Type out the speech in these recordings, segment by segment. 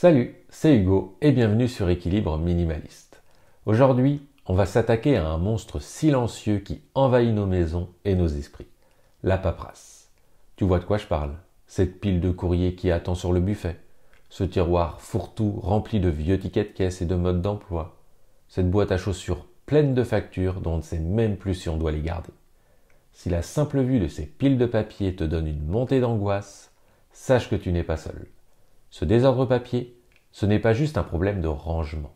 Salut, c'est Hugo et bienvenue sur Équilibre Minimaliste. Aujourd'hui, on va s'attaquer à un monstre silencieux qui envahit nos maisons et nos esprits, la paperasse. Tu vois de quoi je parle? Cette pile de courrier qui attend sur le buffet, ce tiroir fourre-tout rempli de vieux tickets de caisse et de modes d'emploi, cette boîte à chaussures pleine de factures dont on ne sait même plus si on doit les garder. Si la simple vue de ces piles de papier te donne une montée d'angoisse, sache que tu n'es pas seul. Ce désordre papier, ce n'est pas juste un problème de rangement.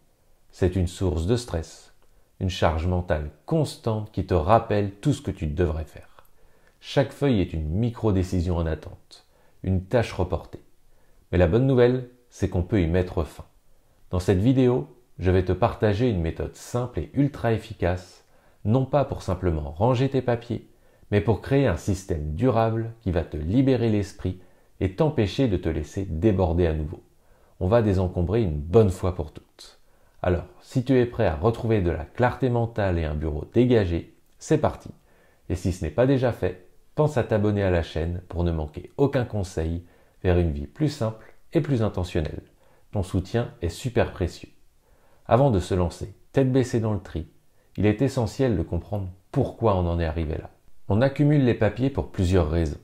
C'est une source de stress, une charge mentale constante qui te rappelle tout ce que tu devrais faire. Chaque feuille est une micro-décision en attente, une tâche reportée. Mais la bonne nouvelle, c'est qu'on peut y mettre fin. Dans cette vidéo, je vais te partager une méthode simple et ultra efficace, non pas pour simplement ranger tes papiers, mais pour créer un système durable qui va te libérer l'esprit et t'empêcher de te laisser déborder à nouveau. On va désencombrer une bonne fois pour toutes. Alors, si tu es prêt à retrouver de la clarté mentale et un bureau dégagé, c'est parti. Et si ce n'est pas déjà fait, pense à t'abonner à la chaîne pour ne manquer aucun conseil vers une vie plus simple et plus intentionnelle. Ton soutien est super précieux. Avant de se lancer, tête baissée dans le tri, il est essentiel de comprendre pourquoi on en est arrivé là. On accumule les papiers pour plusieurs raisons.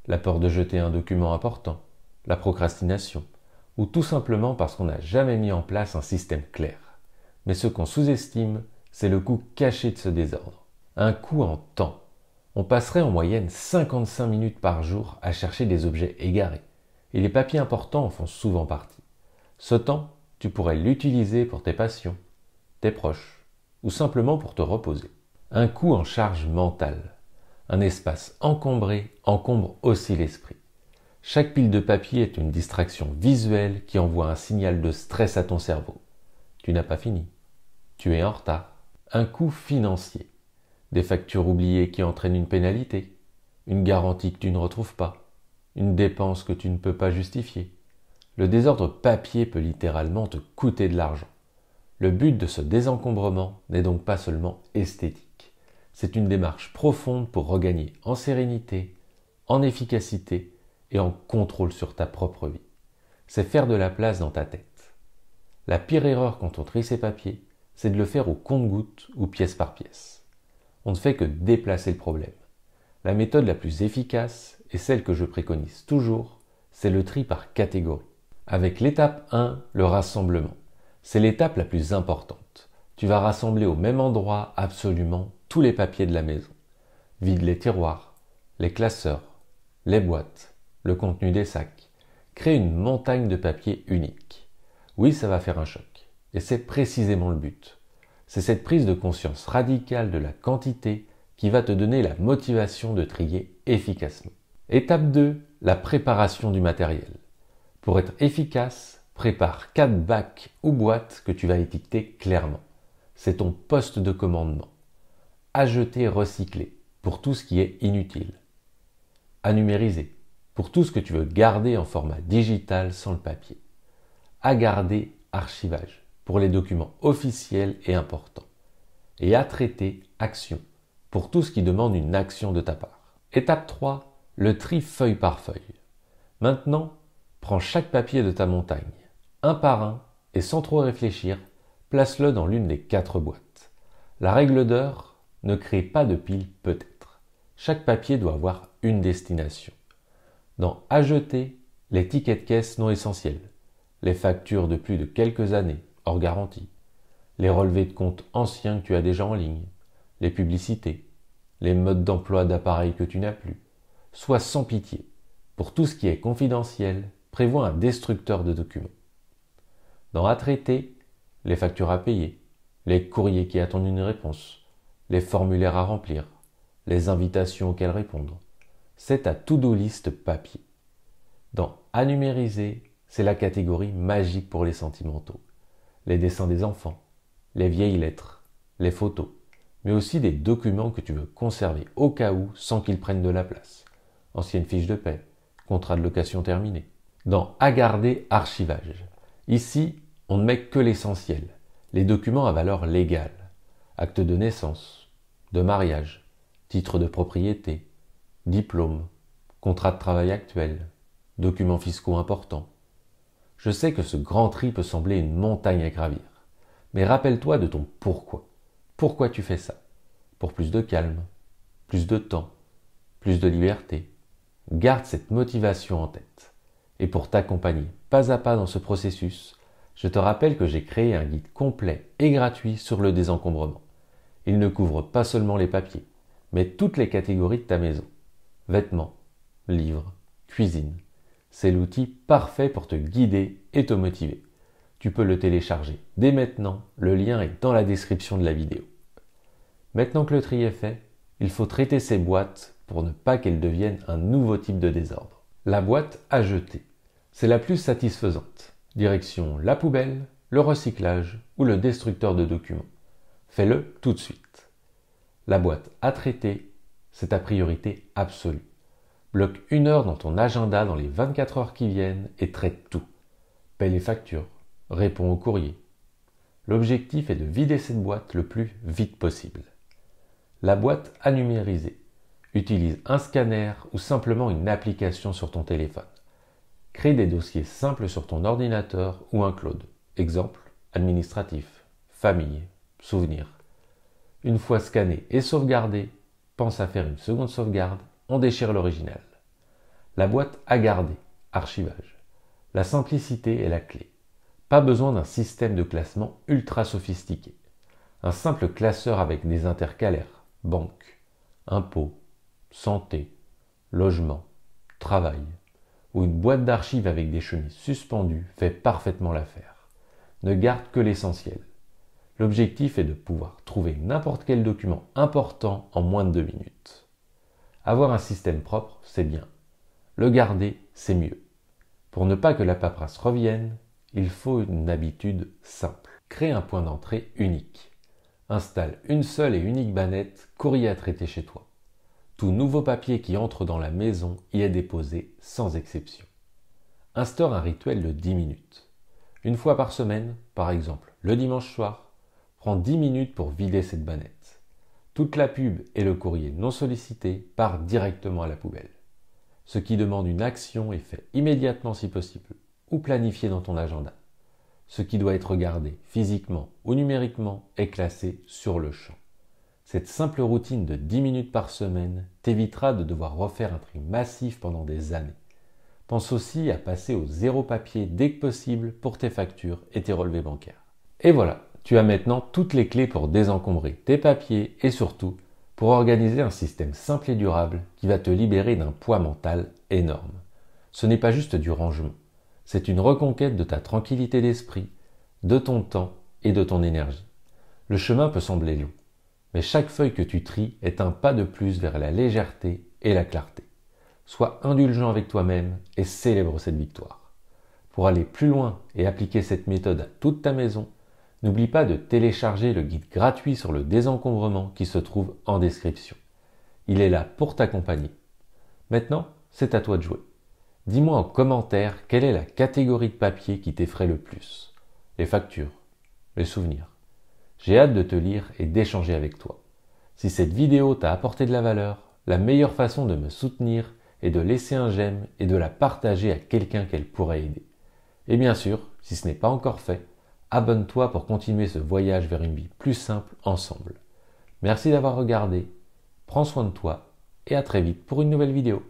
La peur de jeter un document important, la procrastination, ou tout simplement parce qu'on n'a jamais mis en place un système clair. Mais ce qu'on sous-estime, c'est le coût caché de ce désordre. Un coût en temps. On passerait en moyenne 55 minutes par jour à chercher des objets égarés, et les papiers importants en font souvent partie. Ce temps, tu pourrais l'utiliser pour tes passions, tes proches, ou simplement pour te reposer. Un coût en charge mentale. Un espace encombré encombre aussi l'esprit. Chaque pile de papier est une distraction visuelle qui envoie un signal de stress à ton cerveau. Tu n'as pas fini. Tu es en retard. Un coût financier. Des factures oubliées qui entraînent une pénalité. Une garantie que tu ne retrouves pas. Une dépense que tu ne peux pas justifier. Le désordre papier peut littéralement te coûter de l'argent. Le but de ce désencombrement n'est donc pas seulement esthétique. C'est une démarche profonde pour regagner en sérénité, en efficacité et en contrôle sur ta propre vie. C'est faire de la place dans ta tête. La pire erreur quand on trie ses papiers, c'est de le faire au compte-gouttes ou pièce par pièce. On ne fait que déplacer le problème. La méthode la plus efficace, et celle que je préconise toujours, c'est le tri par catégorie. Avec l'étape 1, le rassemblement. C'est l'étape la plus importante. Tu vas rassembler au même endroit absolument tous les papiers de la maison. Vide les tiroirs, les classeurs, les boîtes, le contenu des sacs. Crée une montagne de papier unique. Oui, ça va faire un choc. Et c'est précisément le but. C'est cette prise de conscience radicale de la quantité qui va te donner la motivation de trier efficacement. Étape 2, la préparation du matériel. Pour être efficace, prépare 4 bacs ou boîtes que tu vas étiqueter clairement. C'est ton poste de commandement. À jeter recyclé pour tout ce qui est inutile. À numériser pour tout ce que tu veux garder en format digital sans le papier. À garder archivage pour les documents officiels et importants. Et à traiter action pour tout ce qui demande une action de ta part. Étape 3, le tri feuille par feuille. Maintenant, prends chaque papier de ta montagne, un par un, et sans trop réfléchir, place-le dans l'une des 4 boîtes. La règle d'or, ne crée pas de pile peut-être. Chaque papier doit avoir une destination. Dans à jeter, les tickets de caisse non essentiels, les factures de plus de quelques années, hors garantie, les relevés de compte anciens que tu as déjà en ligne, les publicités, les modes d'emploi d'appareils que tu n'as plus. Sois sans pitié. Pour tout ce qui est confidentiel, prévois un destructeur de documents. Dans à traiter, les factures à payer, les courriers qui attendent une réponse, les formulaires à remplir, les invitations auxquelles répondre. C'est ta to-do list papier. Dans à numériser, c'est la catégorie magique pour les sentimentaux. Les dessins des enfants, les vieilles lettres, les photos, mais aussi des documents que tu veux conserver au cas où sans qu'ils prennent de la place. Anciennes fiches de paie, contrat de location terminé. Dans à garder archivage. Ici, on ne met que l'essentiel, les documents à valeur légale. Acte de naissance, de mariage, titre de propriété, diplôme, contrat de travail actuel, documents fiscaux importants. Je sais que ce grand tri peut sembler une montagne à gravir. Mais rappelle-toi de ton pourquoi. Pourquoi tu fais ça? Pour plus de calme, plus de temps, plus de liberté. Garde cette motivation en tête. Et pour t'accompagner pas à pas dans ce processus, je te rappelle que j'ai créé un guide complet et gratuit sur le désencombrement. Il ne couvre pas seulement les papiers, mais toutes les catégories de ta maison. Vêtements, livres, cuisine. C'est l'outil parfait pour te guider et te motiver. Tu peux le télécharger dès maintenant, le lien est dans la description de la vidéo. Maintenant que le tri est fait, il faut traiter ces boîtes pour ne pas qu'elles deviennent un nouveau type de désordre. La boîte à jeter, c'est la plus satisfaisante. Direction la poubelle, le recyclage ou le destructeur de documents. Fais-le tout de suite. La boîte à traiter, c'est ta priorité absolue. Bloque 1 heure dans ton agenda dans les 24 heures qui viennent et traite tout. Paie les factures, réponds aux courriers. L'objectif est de vider cette boîte le plus vite possible. La boîte à numériser. Utilise un scanner ou simplement une application sur ton téléphone. Crée des dossiers simples sur ton ordinateur ou un cloud. Exemple, administratif, famille, souvenirs. Une fois scanné et sauvegardé, pense à faire une seconde sauvegarde, on déchire l'original. La boîte à garder, archivage. La simplicité est la clé. Pas besoin d'un système de classement ultra sophistiqué. Un simple classeur avec des intercalaires, banque, impôts, santé, logement, travail, ou une boîte d'archives avec des chemises suspendues fait parfaitement l'affaire. Ne garde que l'essentiel. L'objectif est de pouvoir trouver n'importe quel document important en moins de 2 minutes. Avoir un système propre, c'est bien. Le garder, c'est mieux. Pour ne pas que la paperasse revienne, il faut une habitude simple. Crée un point d'entrée unique. Installe une seule et unique bannette courrier à traiter chez toi. Tout nouveau papier qui entre dans la maison y est déposé sans exception. Instaure un rituel de 10 minutes. Une fois par semaine, par exemple le dimanche soir, prends 10 minutes pour vider cette bannette. Toute la pub et le courrier non sollicité part directement à la poubelle. Ce qui demande une action est fait immédiatement si possible, ou planifié dans ton agenda. Ce qui doit être regardé physiquement ou numériquement est classé sur le champ. Cette simple routine de 10 minutes par semaine t'évitera de devoir refaire un tri massif pendant des années. Pense aussi à passer au zéro papier dès que possible pour tes factures et tes relevés bancaires. Et voilà, tu as maintenant toutes les clés pour désencombrer tes papiers et surtout pour organiser un système simple et durable qui va te libérer d'un poids mental énorme. Ce n'est pas juste du rangement, c'est une reconquête de ta tranquillité d'esprit, de ton temps et de ton énergie. Le chemin peut sembler long, mais chaque feuille que tu tries est un pas de plus vers la légèreté et la clarté. Sois indulgent avec toi-même et célèbre cette victoire. Pour aller plus loin et appliquer cette méthode à toute ta maison, n'oublie pas de télécharger le guide gratuit sur le désencombrement qui se trouve en description. Il est là pour t'accompagner. Maintenant, c'est à toi de jouer. Dis-moi en commentaire quelle est la catégorie de papier qui t'effraie le plus. Les factures, les souvenirs. J'ai hâte de te lire et d'échanger avec toi. Si cette vidéo t'a apporté de la valeur, la meilleure façon de me soutenir est de laisser un j'aime et de la partager à quelqu'un qu'elle pourrait aider. Et bien sûr, si ce n'est pas encore fait, abonne-toi pour continuer ce voyage vers une vie plus simple ensemble. Merci d'avoir regardé, prends soin de toi et à très vite pour une nouvelle vidéo.